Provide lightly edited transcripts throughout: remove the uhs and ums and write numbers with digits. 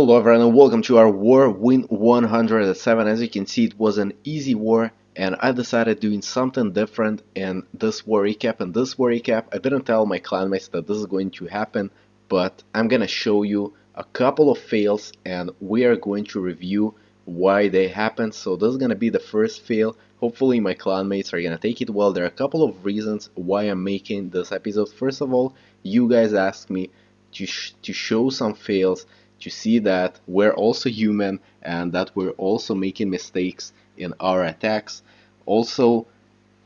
Hello everyone and welcome to our war win 107. As you can see, it was an easy war and I decided doing something different in this war recap. In this war recap, I didn't tell my clanmates that this is going to happen, but I'm gonna show you a couple of fails and we are going to review why they happened. So this is gonna be the first fail. Hopefully my clanmates are gonna take it well. There are a couple of reasons why I'm making this episode. First of all, you guys asked me to show some fails, to see that we're also human and that we're also making mistakes in our attacks. Also,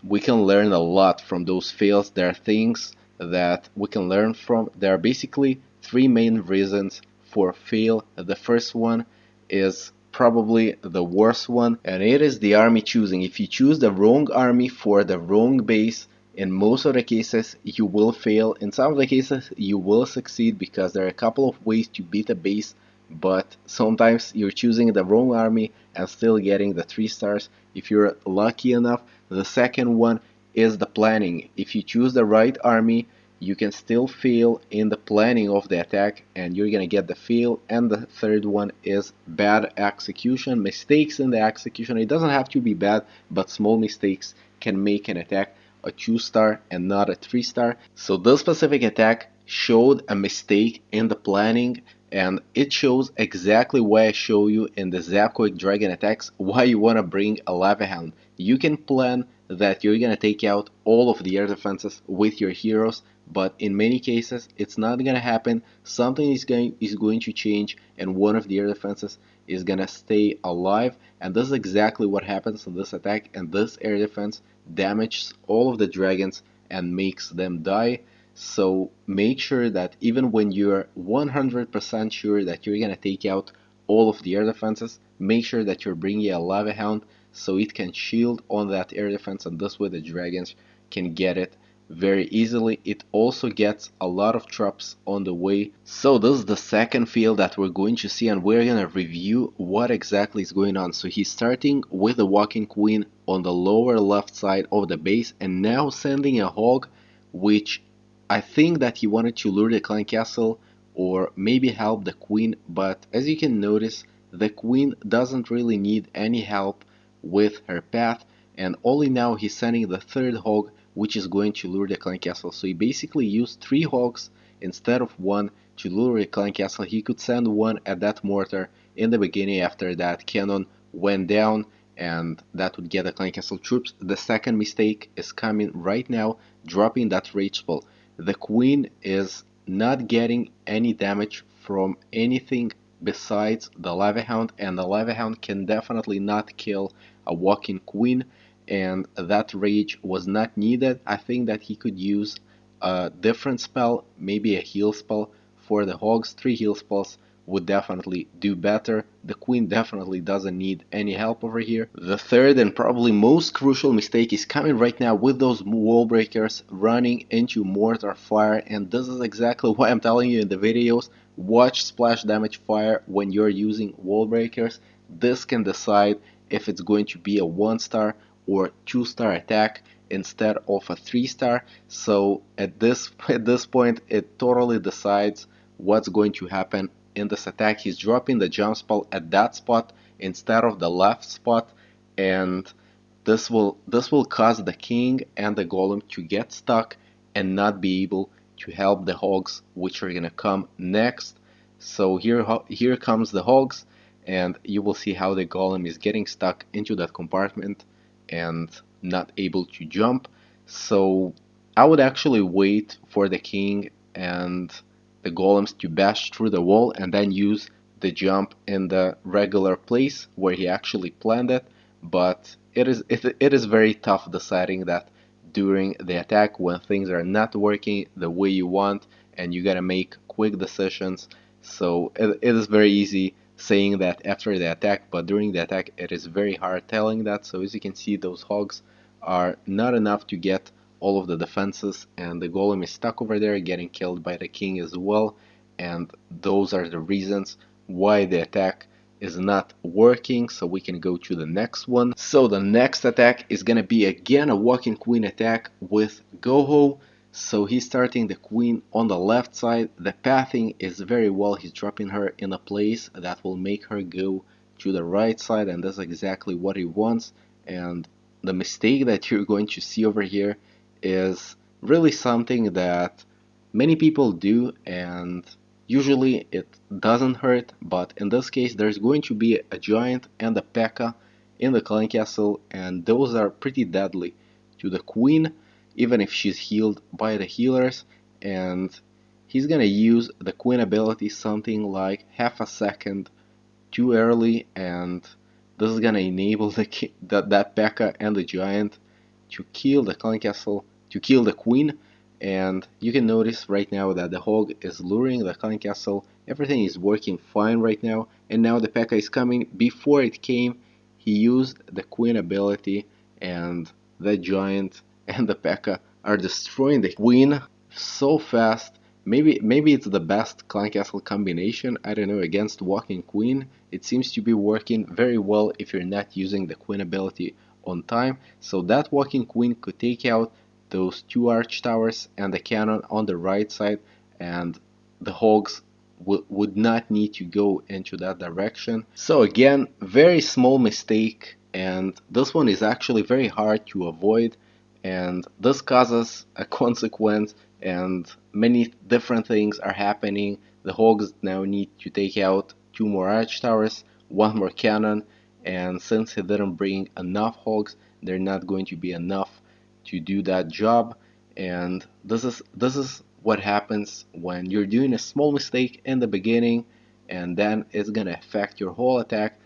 we can learn a lot from those fails. There are things that we can learn from. There are basically three main reasons for fail. The first one is probably the worst one, and it is the army choosing. If you choose the wrong army for the wrong base, in most of the cases you will fail. In some of the cases you will succeed because there are a couple of ways to beat a base, but sometimes you're choosing the wrong army and still getting the 3 stars if you're lucky enough. The second one is the planning. If you choose the right army, you can still fail in the planning of the attack and you're gonna get the fail. And the third one is bad execution, mistakes in the execution. It doesn't have to be bad, but small mistakes can make an attack a 2-star and not a 3-star. So this specific attack showed a mistake in the planning, and it shows exactly why I show you in the Zapcoic Dragon attacks why you want to bring a Lava Hound. You can plan that you're gonna take out all of the air defenses with your heroes, but in many cases it's not gonna happen. Something is going to change and one of the air defenses is gonna stay alive, and this is exactly what happens in this attack. And this air defense damages all of the dragons and makes them die. So make sure that even when you're 100% sure that you're gonna take out all of the air defenses, make sure that you're bringing a Lava Hound so it can shield on that air defense, and this way the dragons can get it very easily. It also gets a lot of traps on the way. So this is the second field that we're going to see, and we're gonna review what exactly is going on. So he's starting with the Walking Queen on the lower left side of the base and now sending a hog, which I think that he wanted to lure the clan castle or maybe help the queen, but as you can notice, the queen doesn't really need any help with her path, and only now he's sending the third hog, which is going to lure the clan castle. So he basically used 3 hogs instead of 1 to lure the clan castle. He could send 1 at that mortar in the beginning after that cannon went down, and that would get the clan castle troops. The second mistake is coming right now, dropping that rage spell. The queen is not getting any damage from anything besides the Lava Hound, and the Lava Hound can definitely not kill a walking queen, and that rage was not needed. I think that he could use a different spell, maybe a heal spell for the hogs. 3 heal spells would definitely do better. The queen definitely doesn't need any help over here. The third and probably most crucial mistake is coming right now with those wall breakers running into mortar fire, and this is exactly why I'm telling you in the videos, watch splash damage fire when you're using wall breakers. This can decide if it's going to be a 1-star or 2-star attack instead of a 3-star. So at this point it totally decides what's going to happen in this attack. He's dropping the jump spell at that spot instead of the left spot, and this will cause the king and the golem to get stuck and not be able to help the hogs, which are gonna come next. So here comes the hogs, and you will see how the golem is getting stuck into that compartment and not able to jump. So I would actually wait for the king and the golems to bash through the wall and then use the jump in the regular place where he actually planned it. But it is very tough deciding that during the attack when things are not working the way you want and you gotta make quick decisions. So it is very easy saying that after the attack, but during the attack it is very hard telling that. So as you can see, those hogs are not enough to get all of the defenses, and the golem is stuck over there getting killed by the king as well, and those are the reasons why the attack is not working. So we can go to the next one. So the next attack is gonna be again a walking queen attack with Goho. So he's starting the queen on the left side. The pathing is very well. He's dropping her in a place that will make her go to the right side, and that's exactly what he wants. And the mistake that you're going to see over here is really something that many people do, and usually it doesn't hurt, but in this case there's going to be a giant and a P.E.K.K.A in the clan castle, and those are pretty deadly to the queen even if she's healed by the healers. And he's gonna use the queen ability something like half a second too early, and this is gonna enable that P.E.K.K.A and the giant to kill the clan castle, to kill the queen. And you can notice right now that the hog is luring the clan castle. Everything is working fine right now, and now the P.E.K.K.A is coming. Before it came, he used the queen ability, and the giant and the P.E.K.K.A are destroying the queen so fast. Maybe it's the best clan castle combination, I don't know, against walking queen. It seems to be working very well if you're not using the queen ability on time. So that walking queen could take out those two arch towers and the cannon on the right side, and the hogs would not need to go into that direction. So again, very small mistake, and this one is actually very hard to avoid, and this causes a consequence, and many different things are happening. The hogs now need to take out two more arch towers, one more cannon, and since he didn't bring enough hogs, they're not going to be enough to do that job. And this is what happens when you're doing a small mistake in the beginning, and then it's gonna affect your whole attack.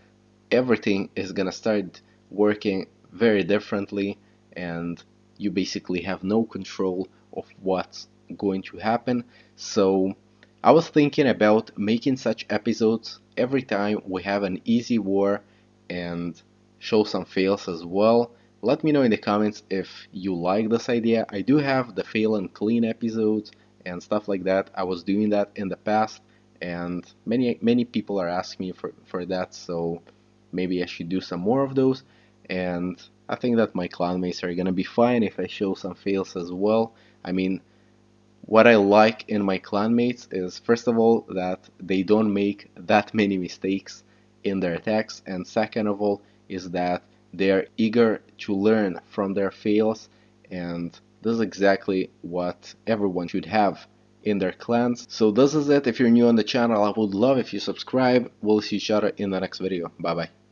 Everything is gonna start working very differently, and you basically have no control of what's going to happen. So I was thinking about making such episodes every time we have an easy war and show some fails as well. Let me know in the comments if you like this idea. I do have the fail and clean episodes and stuff like that. I was doing that in the past, and many people are asking me for that, so maybe I should do some more of those. And I think that my clanmates are gonna be fine if I show some fails as well. I mean, what I like in my clanmates is, first of all, that they don't make that many mistakes in their attacks, and second of all is that they are eager to learn from their fails, and this is exactly what everyone should have in their clans. So this is it. If you're new on the channel, I would love if you subscribe. We'll see each other in the next video. Bye bye.